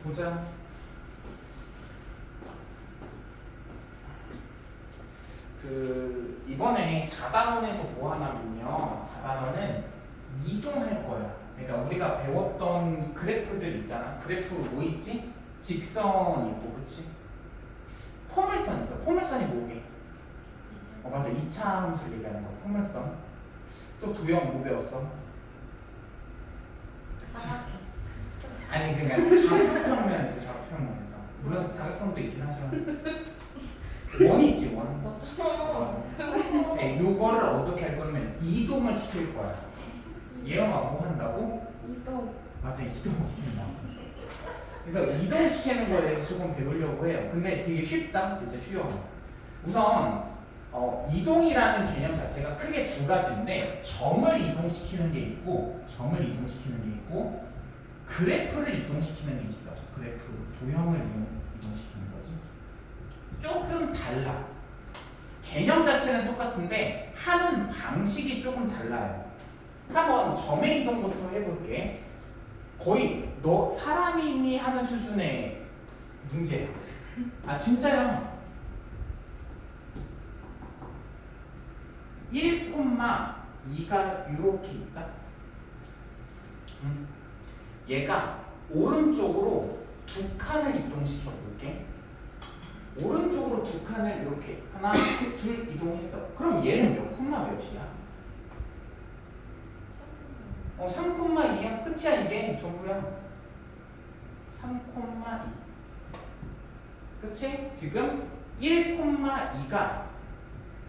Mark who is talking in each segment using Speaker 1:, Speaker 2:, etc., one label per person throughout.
Speaker 1: 보자. 이번에 4단원에서 뭐 하냐면요. 4단원은 이동할 거야. 그러니까 우리가 배웠던 그래프들 있잖아. 그래프 뭐 있지? 직선 있고, 그치? 포물선 있어. 포물선이 뭐게? 맞아. 2차 함수를 얘기하는 거. 포물선. 또 도형 뭐 배웠어?
Speaker 2: 사각형.
Speaker 1: 아니 그러니까 좌표평면에서 좌표평면에서 물론 사각형도 있긴 하지만 원 있지 원. 네, 요거를 어떻게 할 거냐면 이동을 시킬 거야. 예영아 뭐 한다고?
Speaker 2: 이동.
Speaker 1: 맞아 이동시킨다. 그래서 이동시키는 거에 대해서 조금 배우려고 해요. 근데 되게 쉽다. 진짜 쉬워. 우선 이동이라는 개념 자체가 크게 두 가지인데 점을 이동시키는 게 있고 그래프를 이동시키는 게 있어. 그래프, 도형을 이동시키는 거지. 조금 달라. 개념 자체는 똑같은데 하는 방식이 조금 달라요. 한번 점의 이동부터 해볼게. 거의 너 사람이 하는 수준의 문제야. 아 진짜요? 1,2가 이렇게 있다. 얘가 오른쪽으로 두 칸을 이동시켜 볼게. 오른쪽으로 두 칸을 이렇게 하나, 둘 이동했어. 그럼 얘는 몇 콤마 몇이야? 3,2야. 끝이야 이게 전부야. 3,2. 그치? 지금 1,2가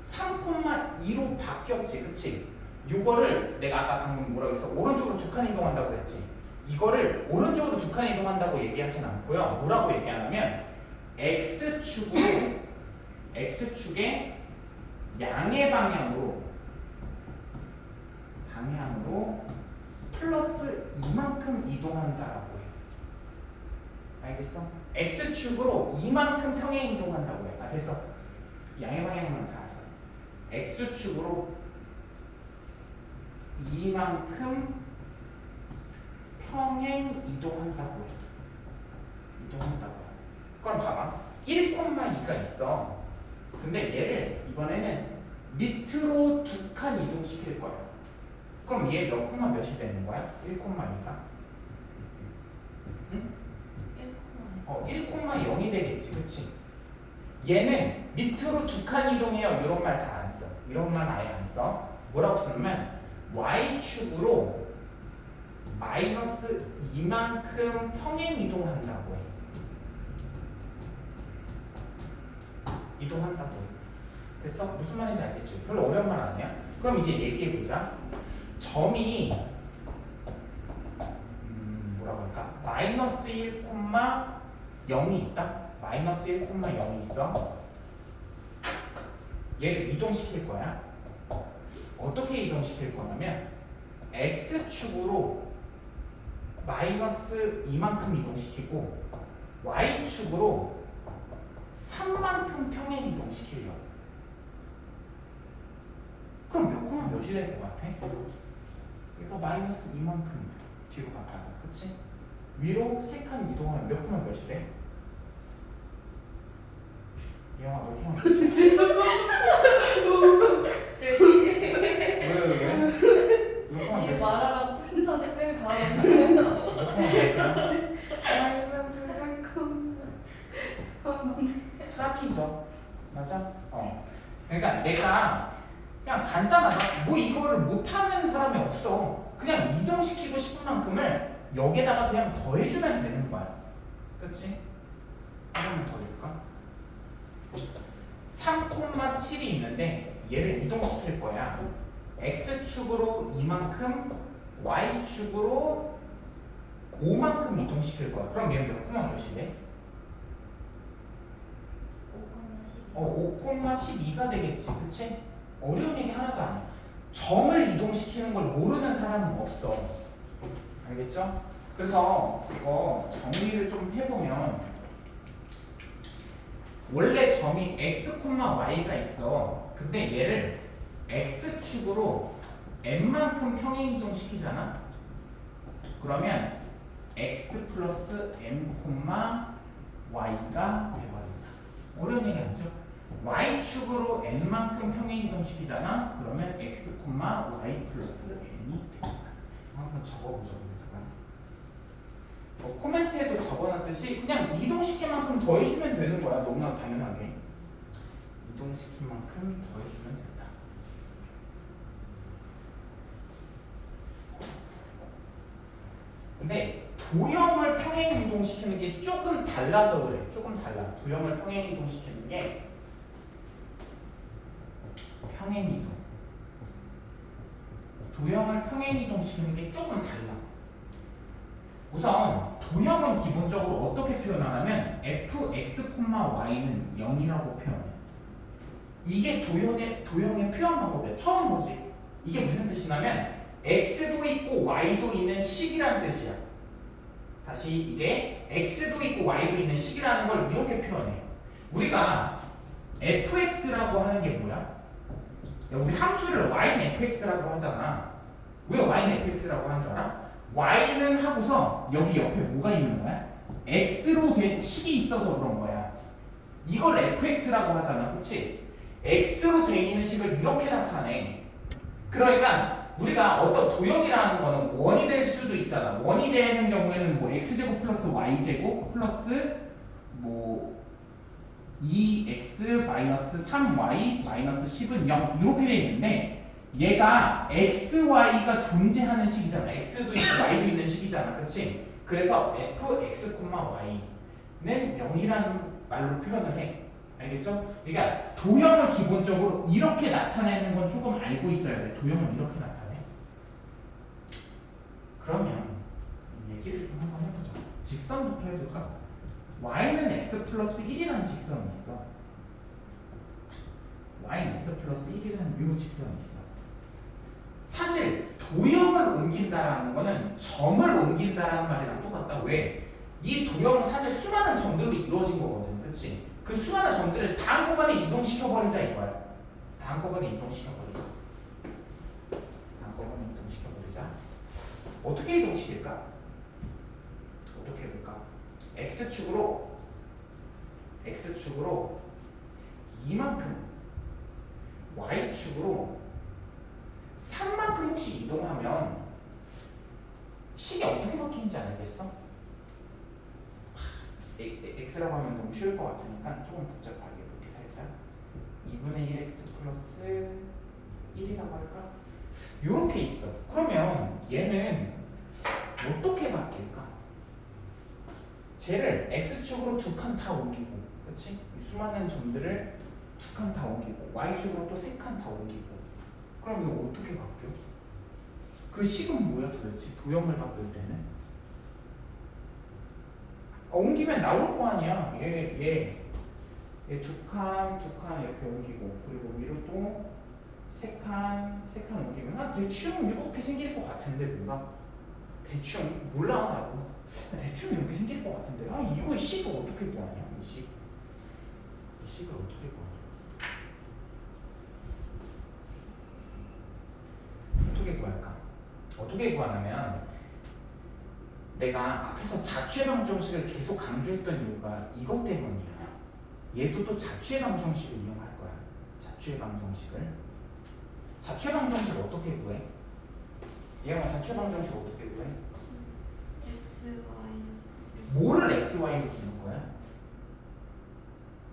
Speaker 1: 3,2로 바뀌었지. 그치? 이거를 내가 아까 방금 뭐라고 했어? 오른쪽으로 두 칸 이동한다고 그랬지. 이거를 오른쪽으로 두 칸 이동한다고 얘기하진 않고요. 뭐라고 얘기하냐면 X축의 양의 방향으로 플러스 이만큼 이동한다라고 해. 알겠어? X축으로 이만큼 평행 이동한다고 해. 아 됐어. 양의 방향만 찾았어. X축으로 이만큼 평행 이동한다고 해. 그럼 봐봐. 1,2가 있어. 근데 얘를 이번에는 밑으로 두 칸 이동시킬 거야. 그럼 얘 몇 콤마 몇이 되는 거야? 1,2가? 응? 1,0이 되겠지. 그치? 얘는 밑으로 두 칸 이동해요. 이런 말 잘 안 써. 이런 말 아예 안 써. 뭐라고 쓰냐면 Y축으로 마이너스 이만큼 평행 이동한다고 해. 이동한다고 해. 됐어? 무슨 말인지 알겠죠? 별로 어려운 말 아니야? 그럼 이제 얘기해보자. 점이 뭐라고 할까? 마이너스 1,0이 있다? 마이너스 1,0이 있어. 얘를 이동시킬 거야. 어떻게 이동시킬 거냐면 X축으로 마이너스 이만큼 이동시키고 Y축으로 3만큼 평행 이동시키려고. 그럼 몇 콤마 몇이 될 것 같아? 이거 마이너스 이만큼 뒤로 갔다가 그치? 위로 3칸 이동하면 몇 콤마 몇이 돼? 영아 너 형 왜?
Speaker 2: 이 말하라 풍선에 쌤 바로.
Speaker 1: 삽이죠. 맞아? 그러니까 내가 그냥 간단하다. 뭐 이거를 못하는 사람이 없어. 그냥 이동시키고 싶은 만큼을 여기에다가 그냥 더해주면 되는 거야. 그치? 하나만 더 해볼까? 3,7이 있는데 얘를 이동시킬 거야. X축으로 이만큼, Y축으로 5만큼 이동시킬 거야. 그럼 얘는 몇 콤마 몇이 돼? 5,12가 되겠지. 그치? 어려운 얘기 하나도 아니야. 점을 이동시키는 걸 모르는 사람은 없어. 알겠죠? 그래서 이거 정리를 좀 해보면 원래 점이 x, y가 있어. 근데 얘를 x축으로 n만큼 평행 이동시키잖아. 그러면 x 플러스 m y가 돼버린다. 어려운 얘기 아니죠? y축으로 n만큼 평행이동시키잖아. 그러면 x, y 플러스 n이 됩니다. 한번 적어보죠. 코멘트에도 적어놨듯이 그냥 이동시킨 만큼 더해주면 되는 거야. 너무나 당연하게. 이동시킨 만큼 더해주면 된다. 근데 도형을 평행 이동시키는 게 조금 달라서 그래. 조금 달라. 도형을 평행 이동시키는 게 평행 이동. 도형을 평행 이동시키는 게 조금 달라. 우선 도형은 기본적으로 어떻게 표현하냐면 fx, y는 0이라고 표현해. 이게 도형의 표현 방법이야. 처음 보지? 이게 무슨 뜻이냐면 x도 있고 y도 있는 식이란 뜻이야. 다시 이게 x도 있고 y도 있는 식이라는 걸 이렇게 표현해. 우리가 fx라고 하는 게 뭐야? 야, 우리 함수를 y는 fx라고 하잖아. 왜 y는 fx라고 하는 줄 알아? y는 하고서 여기 옆에 뭐가 있는 거야? x로 된 식이 있어서 그런 거야. 이걸 fx라고 하잖아. 그치? x로 돼 있는 식을 이렇게 나타내. 그러니까 우리가 어떤 도형이라는 거는 원이 될 수도 있잖아. 원이 되는 경우에는 뭐 x제곱 플러스 y제곱 플러스 뭐 2x 마이너스 3y 마이너스 10은 0 이렇게 돼 있는데 얘가 x, y가 존재하는 식이잖아. x도 있고 y도 있는 식이잖아. 그치? 그래서 fx, y는 0이라는 말로 표현을 해. 알겠죠? 그러니까 도형을 기본적으로 이렇게 나타내는 건 조금 알고 있어야 돼. 도형을 이렇게 나타내. 그러면 얘기를 좀 한번 해보자. 직선부터 해볼까? y는 x 플러스 1이라는 직선이 있어. y는 x 플러스 1이라는 요 직선이 있어. 사실 도형을 옮긴다라는 거는 점을 옮긴다라는 말이랑 똑같다. 왜? 이 도형은 사실 수많은 점들로 이루어진 거거든. 그치? 그 수많은 점들을 다 한꺼번에 이동시켜버리자 이거야. 다 한꺼번에 이동시켜버리자. 다 한꺼번에 이동시켜버리자. 어떻게 이동시킬까? 어떻게 해볼까? x축으로 이만큼 y축으로 3만큼 혹시 이동하면 식이 어떻게 바뀌는지 알겠어? x라고 하면 너무 쉬울 것 같으니까 조금 복잡하게 이렇게 살짝 2분의 1x 플러스 1이라고 할까? 요렇게 있어. 그러면 얘는 어떻게 바뀔까? 쟤를 x축으로 두 칸 다 옮기고, 그치? 수많은 점들을 두 칸 다 옮기고, y축으로 또 세 칸 다 옮기고. 그럼 이거 어떻게 바뀌어? 그 식은 뭐야 도대체? 도형을 바꿀 때는? 옮기면 나올 거 아니야. 얘 두 칸 이렇게 옮기고, 그리고 위로 또 세 칸 옮기면 한 대충 이렇게 생길 것 같은데 뭔가? 대충 몰라 나도. 대충 이렇게 생길 것 같은데. 이거 식을 어떻게 구하냐? 이 식을 어떻게 구하냐? 어떻게 구할까? 어떻게 구하냐면 내가 앞에서 자취해방정식을 계속 강조했던 이유가 이것 때문이야. 얘도 또 자취해방정식을 이용할 거야. 자취해방정식 어떻게 구해? 얘가 자취해방정식 어떻게 구해?
Speaker 2: x, y.
Speaker 1: 뭐를 x, y로 두는 거야?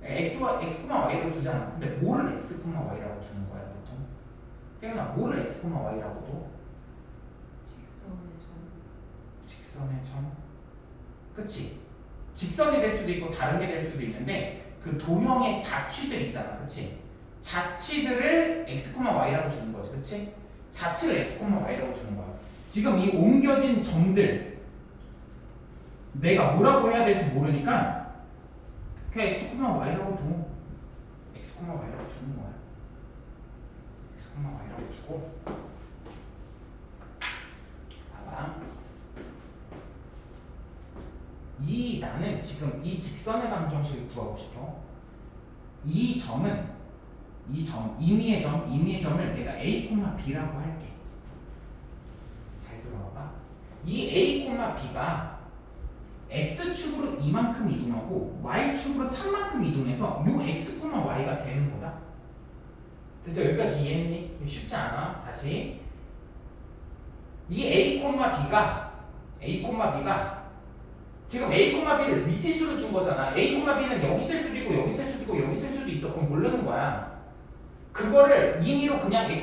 Speaker 1: x, y로 두잖아. 근데 뭐를 x, y라고 두는 거야 보통? 태연아, 뭐를 x, y라고 둬? 직선의 점. 그치? 직선이 될 수도 있고 다른 게 될 수도 있는데 그 도형의 자취들 있잖아. 그치? 자취들을 x, y라고 두는 거지. 그치? 자취를 x, y라고 두는 거야. 지금 이 옮겨진 점들 내가 뭐라고 해야 될지 모르니까 그냥 x, y라고 둬. x, y라고 두는 거야. x, y라고 두고 봐봐. 나는 지금 이 직선의 방정식을 구하고 싶어. 임의의 점을 내가 a, b라고 할게. 잘 들어봐봐. 이 a, b가 x축으로 이만큼 이동하고 y축으로 3만큼 이동해서 요 x, y가 되는 거다. 됐어? 여기까지 이해했니? 쉽지 않아. 다시 이 a, b가 지금 a, b를 미지수로 둔 거잖아. a, b는 여기 쓸 수도 있고 여기 쓸 수도 있고 여기 쓸 수도 있어. 그럼 모르는 거야. 그거를 임의로 그냥 a,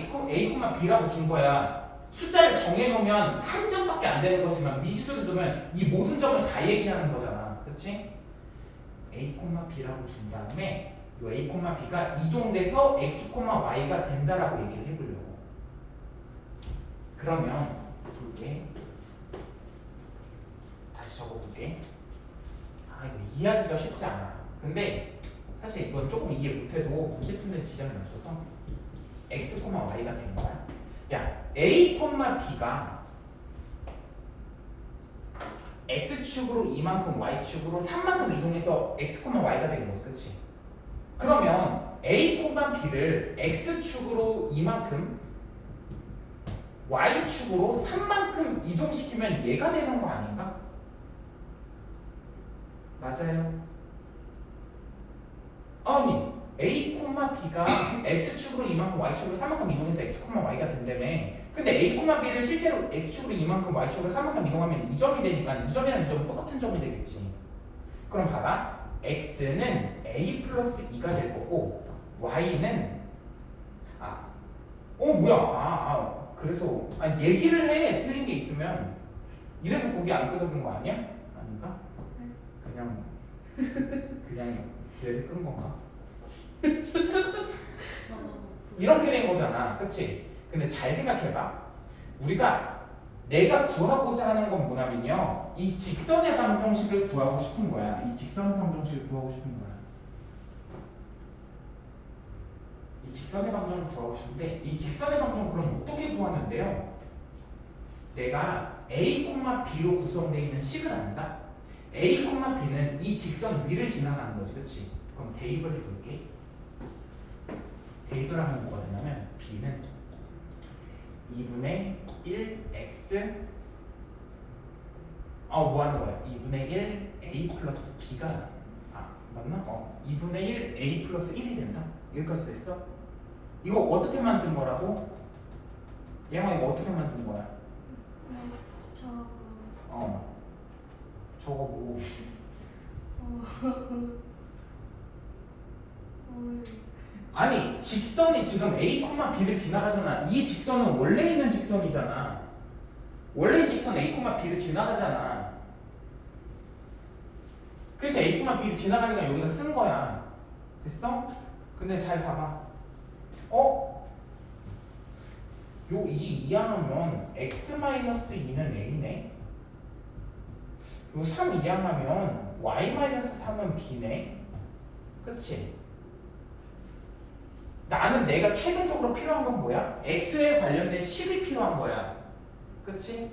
Speaker 1: b라고 둔 거야. 숫자를 정해놓으면 한 점밖에 안 되는 거지만 미지수를 두면 이 모든 점을 다 얘기하는 거잖아. 그치? a, b라고 둔 다음에 이 a, b가 이동돼서 x, y가 된다라고 얘기를 해보려고. 그러면 볼게. 다시 적어볼게. 아 이거 이해하기가 쉽지 않아. 근데 사실 이건 조금 이해 못해도 문제 푸는 지장이 없어서 x, y가 된 거야. 야, a, b가 x축으로 이만큼 y축으로 3만큼 이동해서 x, y가 된 거지. 그치? 그러면 a, b를 x축으로 이만큼 y축으로 3만큼 이동시키면 얘가 되는 거 아닌가? 맞아요. 아니 a, b가 x축으로 이만큼 y축으로 3만큼 이동해서 x, y가 된다며. 근데 a, b를 실제로 x축으로 이만큼 y축으로 3만큼 이동하면 이 점이 되니까 이 점이랑 이 점은 똑같은 점이 되겠지. 그럼 봐봐. x는 a 플러스 2가 될 거고 y는 뭐야. 그래서 얘기를 해. 틀린 게 있으면. 이래서 고기 안 끄덕인 거 아니야? 아닌가? 그냥 얘를 끈 건가? 이렇게 된 거잖아. 그치? 근데 잘 생각해봐. 내가 구하고자 하는 건 뭐냐면요. 이 직선의 방정식을 구하고 싶은 거야. 이 직선의 방정식을 구하고 싶은 거야. 이 직선의 방정을 구하고 싶은데 이 직선의 방정을 그럼 어떻게 구하는데요? 내가 a, b로 구성되어 있는 식을 안다. a, b는 이 직선 위를 지나가는 거지. 그치? 그럼 대입을 해볼게. 대입을 하면 뭐가 되냐면 b는 2분의 1x 뭐 하는 거야? 2분의 1 a 플러스 b가 맞나? 2분의 1 a 플러스 1이 된다? 여기까지 됐어? 이거 어떻게 만든 거라고? 얘가 이거 어떻게 만든 거야? 저거 뭐 아니 직선이 지금 a, b를 지나가잖아. 이 직선은 원래 있는 직선이잖아. 원래 있는 직선 a, b를 지나가잖아. 그래서 a, b를 지나가니까 여기다 쓴 거야. 됐어? 근데 잘 봐봐. 요 2 이항하면 x-2는 a네. 요 3 이항하면 y-3은 b네. 그치? 나는 내가 최종적으로 필요한 건 뭐야? x에 관련된 식이 필요한 거야. 그치?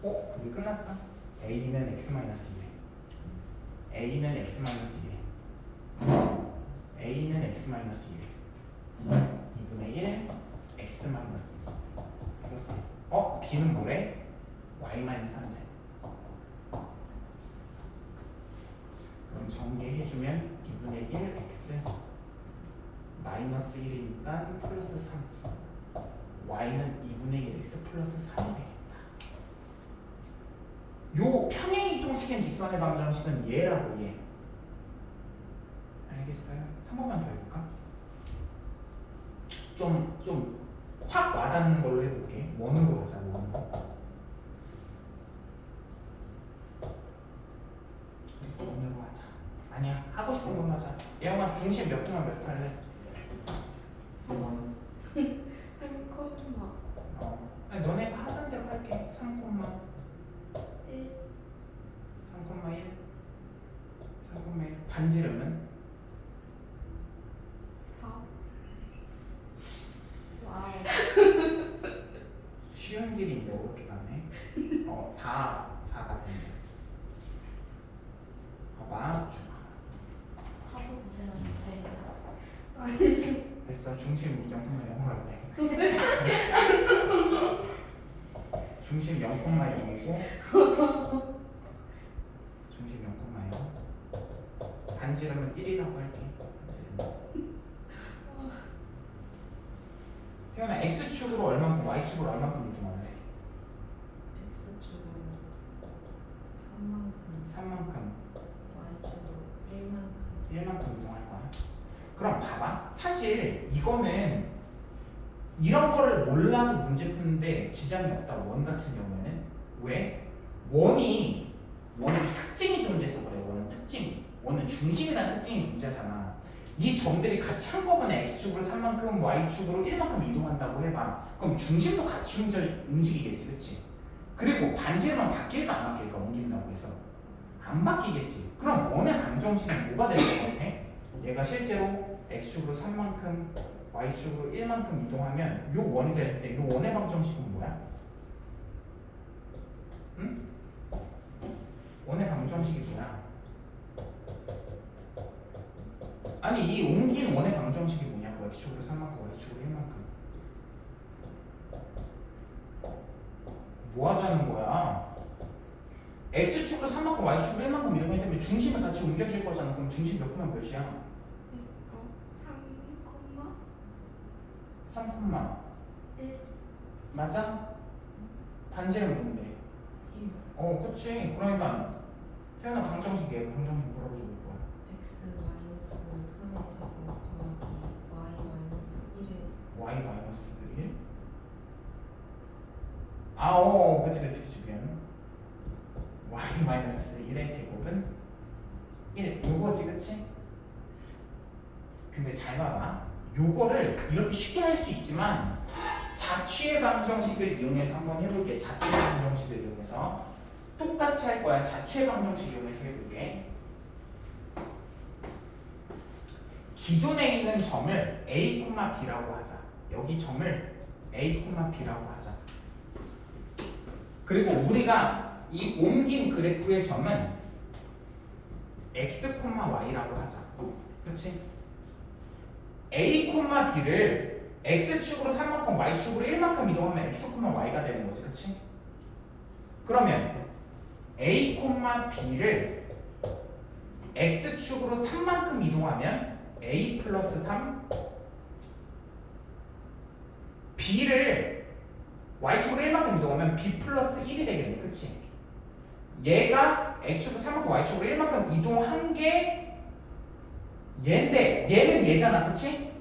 Speaker 1: 그게 끝났다. a는 x-1에 a는 x-1에 a는 x-1에 2분의 1 x-2 이겼어. b는 뭐래? y-3제. 그럼 전개해주면 2분의 1 x 마이너스 1이니까 플러스 3 y는 2분의 1 x 플러스 3이 되겠다. 요 평행이동식인 직선의 방정식은 얘라고 얘. 알겠어요? 한 번만 더 해볼까? 좀 확 와닿는 걸로 해볼게. 원으로 하자. 원으로 하자. 아니야, 하고 싶은 걸로 하자. 예영아 중심 몇 콤마 몇 할래?
Speaker 2: 3콤마
Speaker 1: 너네가 하던 대로 할게. 3 콤마
Speaker 2: 1
Speaker 1: 3,1 3,1 반지름은?
Speaker 2: 4 와우
Speaker 1: 쉬운 길인데 어렵게 가네. 4가 되네. 봐봐.
Speaker 2: 하도 고생한 스타일이야.
Speaker 1: 됐어. 중심 0,0로 돼. 중심 0,0이고 중심 중심 0,0 반지름은 1이라고 할게. 태연아 x축으로 얼만큼 y축으로 얼만큼 이동할래?
Speaker 2: X축으로 3만큼
Speaker 1: 3만큼
Speaker 2: Y축으로 1만큼
Speaker 1: 1만큼 이동할 거야. 그럼 봐봐. 사실 이거는 이런 거를 몰라도 문제 푸는데 지장이 없다. 원 같은 경우에는 왜? 원이 특징이 존재해서 그래. 원은 특징. 원은 중심이라는 특징이 존재하잖아. 이 점들이 같이 한꺼번에 x축으로 3만큼 y축으로 1만큼 이동한다고 해봐. 그럼 중심도 같이 움직이겠지, 그치? 그리고 반지름은 바뀔까 안 바뀔까 옮긴다고 해서 안 바뀌겠지. 그럼 원의 방정식은 뭐가 될 것 같아? 얘가 실제로 x축으로 3만큼 y축으로 1만큼 이동하면 요 원이 될 때 요 원의 방정식은 뭐야? 응? 원의 방정식이 뭐야? 아니 이 옮긴 원의 방정식이 뭐냐고. x축으로 3만큼 y축으로 1만큼 뭐 하자는 거야? x축으로 3만큼 y축으로 1만큼 이동하기 때문에 중심을 같이 옮겨줄 거잖아. 그럼 중심 몇 콤마 몇이야? 3 콤마
Speaker 2: 1
Speaker 1: 맞아? 반지름 뭔데?
Speaker 2: 1
Speaker 1: 그치. 그러니까 태어나 방정식이에요. 방정식 뭐라고 적을 거야?
Speaker 2: X 마이너스 3의 제곱 더하기 Y 마이너스 1의
Speaker 1: y 마이너스 1? 그치 미안. y 마이너스 1의 제곱은 1 요거지 그치? 근데 잘 봐봐. 요거를 이렇게 쉽게 할 수 있지만 자취의 방정식을 이용해서 한번 해볼게. 자취의 방정식을 이용해서 똑같이 할 거야. 자취의 방정식 이용해서 해볼게. 기존에 있는 점을 A, B라고 하자. 여기 점을 A, B라고 하자. 그리고 우리가 이 옮긴 그래프의 점은 X, Y라고 하자. 그치? A, B를 X축으로 3만큼 Y축으로 1만큼 이동하면 X, Y가 되는 거지. 그치? 그러면 A, B를 X축으로 3만큼 이동하면 A 플러스 3 B를 Y축으로 1만큼 이동하면 B 플러스 1이 되겠네. 그치? 얘가 X축으로 3만큼 Y축으로 1만큼 이동한 게 얘인데 얘는 얘잖아. 그치?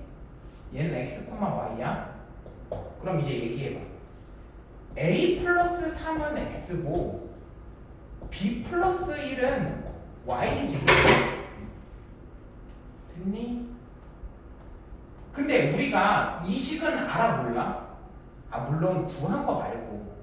Speaker 1: 얘는 X, Y야. 그럼 이제 얘기해봐. A 플러스 3은 X고 B 플러스 1은 Y지. 그치? 됐니? 근데 우리가 이 식은 알아 몰라? 물론 구한 거 말고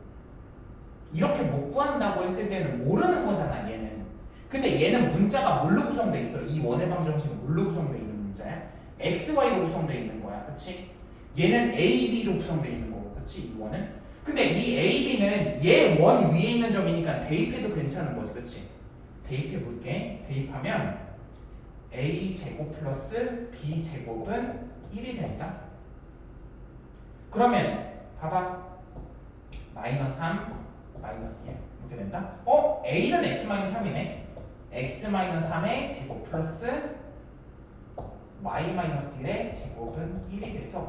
Speaker 1: 이렇게 못 구한다고 했을 때는 모르는 거잖아 얘는. 근데 얘는 문자가 뭘로 구성돼 있어? 이 원의 방정식은 뭘로 구성돼 있는 문자야? XY로 구성돼 있는 거야. 그치? 얘는 AB로 구성돼 있는 거고. 그치? 이 원은? 근데 이 AB는 얘 원 위에 있는 점이니까 대입해도 괜찮은 거지. 그치? 대입해 볼게. 대입하면 A 제곱 플러스 B 제곱은 1이 된다. 그러면 봐봐. 마이너스 3 마이너스 1 이렇게 된다. A는 X 마이너스 3이네. X 마이너스 3의 제곱 플러스 Y 마이너스 1의 제곱은 1이 돼서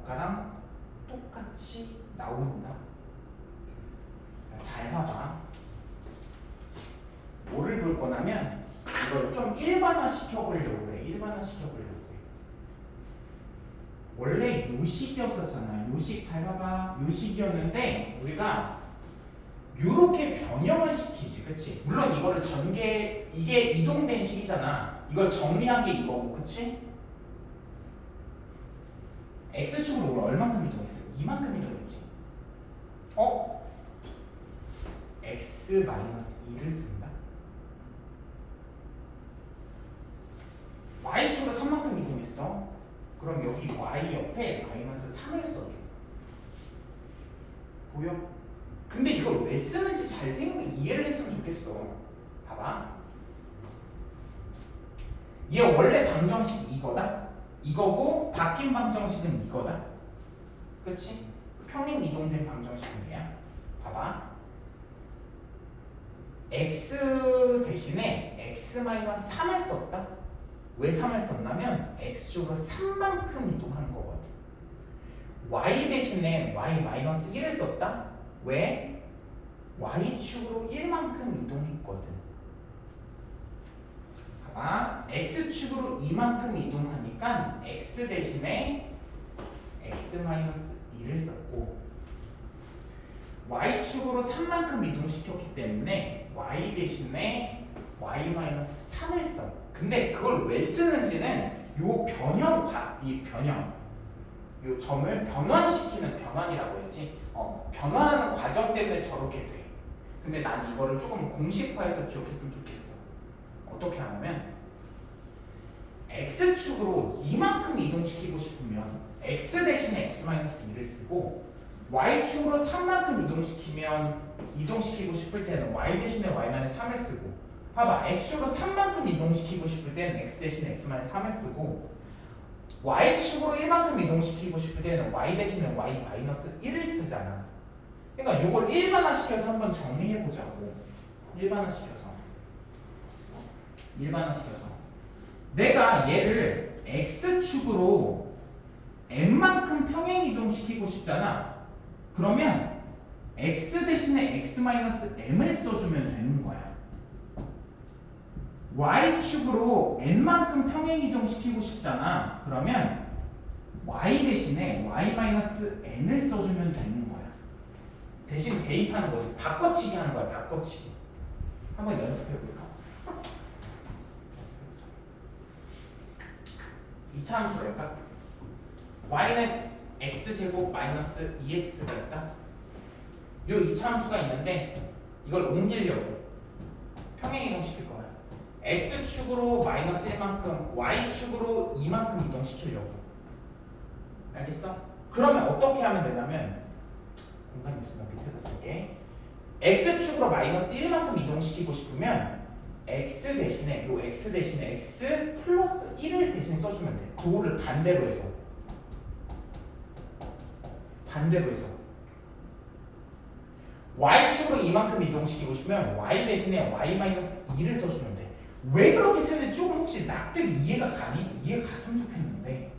Speaker 1: 아까랑 똑같이 나온다. 잘 봐봐. 뭐를 볼 거냐면 이걸 좀 일반화 시켜보려고 그래. 일반화 시켜보려고 그래. 원래 요식이었었잖아. 요식 잘 봐봐. 요식이었는데 우리가 요렇게 변형을 시키지. 그치? 물론 이거를 전개 이게 이동된 식이잖아. 이걸 정리한 게 이거고. 그치? X축으로 우리 얼만큼 이동했어? 이만큼 이동했지. X 마이너스 2를 쓴다. Y축으로 3만큼 이동했어. 그럼 여기 Y 옆에 마이너스 3을 써줘. 보여? 근데 이걸 왜 쓰는지 잘 이해를 했으면 좋겠어. 봐봐. 얘 원래 방정식이 이거다. 이거고 바뀐 방정식은 이거다. 그치? 평행 이동된 방정식은 얘야. 봐봐. x 대신에 x-3을 썼다. 왜 3을 썼냐면 x축으로 3만큼 이동한 거거든. y 대신에 y-1을 썼다. 왜? y축으로 1만큼 이동했거든. 봐봐. x축으로 2만큼 이동하니까 x 대신에 x-1을 썼고 y축으로 3만큼 이동시켰기 때문에 y 대신에 y-3을 써. 근데 그걸 왜 쓰는지는 요 이 변형 요 점을 변환시키는 변환이라고 해야지. 변환하는 과정 때문에 저렇게 돼. 근데 난 이거를 조금 공식화해서 기억했으면 좋겠어. 어떻게 하냐면 x축으로 이만큼 이동시키고 싶으면 x 대신에 x-1을 쓰고 y축으로 3만큼 이동시키고 싶을 때는 y 대신에 y-3을 쓰고 봐봐. x축으로 3만큼 이동시키고 싶을 때는 x 대신에 x-3을 쓰고 y축으로 1만큼 이동시키고 싶을 때는 y 대신에 y-1을 쓰잖아. 그러니까 이걸 일반화시켜서 한번 정리해보자고. 일반화시켜서 내가 얘를 x축으로 n만큼 평행 이동시키고 싶잖아. 그러면 x 대신에 x-m을 써주면 되는 거야. y축으로 n만큼 평행 이동시키고 싶잖아. 그러면 y 대신에 y-n을 써주면 되는 거야. 대신 대입하는 거지. 바꿔치기 하는 거야. 바꿔치기. 한번 연습해볼까? 이차함수랄까? y는 x제곱 마이너스 2x가 있다. 요 이차함수가 있는데 이걸 옮기려고 평행 이동시킬 거야. x축으로 마이너스 1만큼 y축으로 2만큼 이동시키려고. 알겠어? 그러면 어떻게 하면 되냐면 공간이 없으니까 밑에다 쓸게. x축으로 마이너스 1만큼 이동시키고 싶으면 x 대신에 x 플러스 1을 대신 써주면 돼. 부호를 반대로 해서 y축으로 이만큼 이동시키고 싶으면 y 대신에 y-2를 써주면 돼. 왜 그렇게 쓰는지 조금 혹시 납득이 이해가 가니? 이해가 갔으면 좋겠는데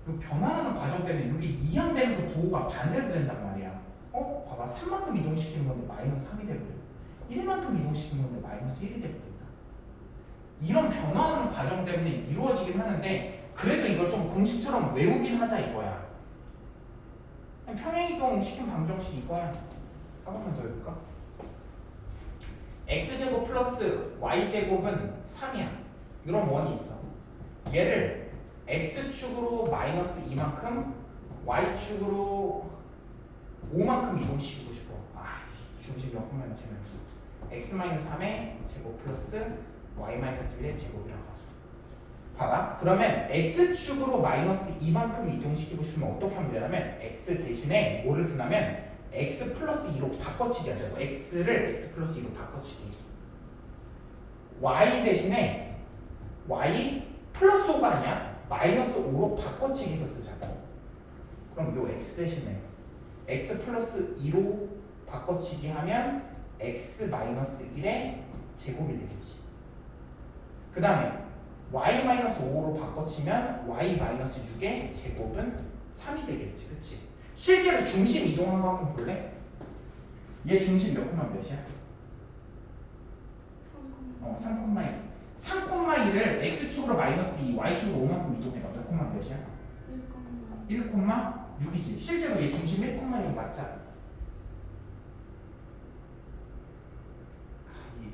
Speaker 1: 그 변화하는 과정 때문에 이게 이항되면서 부호가 반대로 된단 말이야. 봐봐. 3만큼 이동시키는 건데 마이너스 3이 되거든. 1만큼 이동시키는 건데 마이너스 1이 되거든. 이런 변화하는 과정 때문에 이루어지긴 하는데 그래도 이걸 좀 공식처럼 외우긴 하자 이거야. 평행이동 시킨 방정식 이거야. 한 번만 더 해볼까? x제곱 플러스 y제곱은 3이야. 이런 원이 있어. 얘를 x축으로 마이너스 2만큼 y축으로 5만큼 이동시키고 싶어. 중심 몇 분만 재미없어. x-3의 제곱 플러스 y-1의 제곱이라고 하죠. 봐봐. 그러면 x축으로 마이너스 2만큼 이동시키고 싶으면 어떻게 하면 되냐면 x 대신에 뭐를 쓰냐면 x 플러스 2로 바꿔치기 하자고. x를 x 플러스 2로 바꿔치기. y 대신에 y 플러스 5가 아니야. 마이너스 5로 바꿔치기 해서 쓰자고. 그럼 요 x 대신에 x 플러스 2로 바꿔치기 하면 x 마이너스 1의 제곱이 되겠지. 그 다음에 y-5로 바꿔치면 y-6의 제곱은 3이 되겠지. 그치? 실제로 중심 이동한 거 한번 볼래? 얘 중심 몇 콤마 몇이야? 3,2. 3,2를 x축으로 마이너스 2, y축으로 5만큼 이동해봐. 몇 콤마 몇이야? 1,6이지. 실제로 얘 중심 1,6 맞잖아.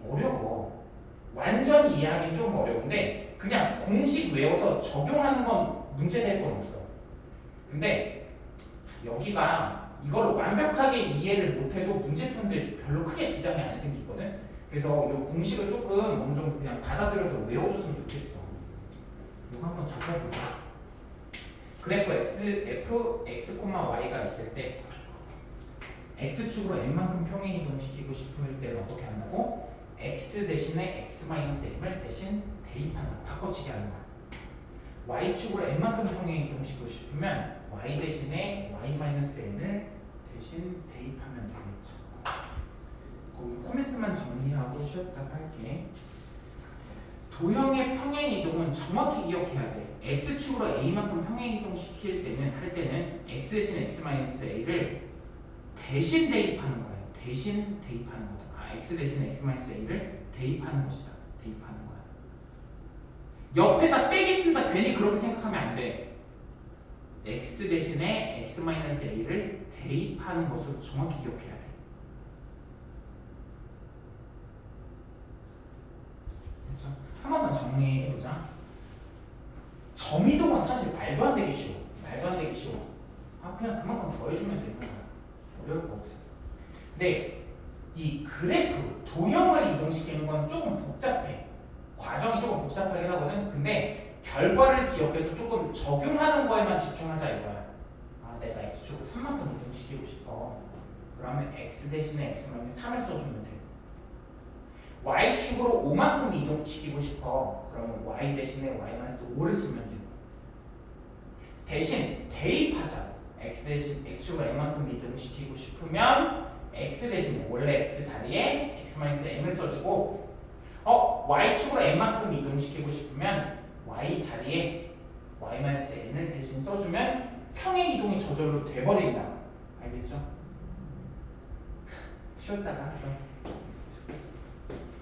Speaker 1: 어려워. 완전히 이해하기는 좀 어려운데 그냥 공식 외워서 적용하는 건 문제될 건 없어. 근데 여기가 이걸 완벽하게 이해를 못해도 문제풀인데 별로 크게 지장이 안 생기거든. 그래서 이 공식을 조금 어느 정도 그냥 받아들여서 외워줬으면 좋겠어. 이거 한번 적어보자. 그래프 f x, y가 있을 때 x축으로 n만큼 평행 이동시키고 싶을 때는 어떻게 한다고? x 대신에 x-m을 대신 대입한다. 바꿔치기 하는 거야. y축으로 n만큼 평행 이동시키고 싶으면 y 대신에 y-n을 대신 대입하면 되겠죠. 거기 코멘트만 정리하고 쉬었다가 할게. 도형의 평행 이동은 정확히 기억해야 돼. x축으로 a만큼 평행 이동 시킬 때는 할 때는 x 대신 x-a를 대신 대입하는 거예요. 대신 대입하는 거다. x 대신 x-a를 대입하는 것이다. 대입하는 거야. 옆에다 빼기 쓴다. 괜히 그렇게 생각하면 안 돼. x 대신에 x-a를 대입하는 것으로 정확히 기억해야 돼. 그렇죠? 한 번만 정리해보자. 점이동은 사실 말도 안 되게 쉬워. 말도 안 되게 쉬워. 그냥 그만큼 더해주면 되는 거야. 어려울 거 없어. 근데 이 그래프, 도형을 이동시키는 건 조금 복잡해. 과정이 조금 복잡하긴 하거든. 근데 결과를 기억해서 조금 적용하는 거에만 집중하자 이거야. 내가 x축으로 3만큼 이동시키고 싶어. 그러면 x 대신에 x-3을 써주면 돼. y축으로 5만큼 이동시키고 싶어. 그러면 y 대신에 y-5를 쓰면 되고. 대신 대입하자. x 대신 x축으로 n만큼 이동시키고 싶으면 x 대신에 원래 x 자리에 x-m을 써주고 y축으로 n만큼 이동시키고 싶으면 y 자리에 y-n을 대신 써주면 평행 이동이 저절로 돼버린다. 알겠죠? 쉬었다가 하죠.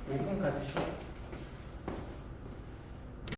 Speaker 1: 5분까지 쉬어.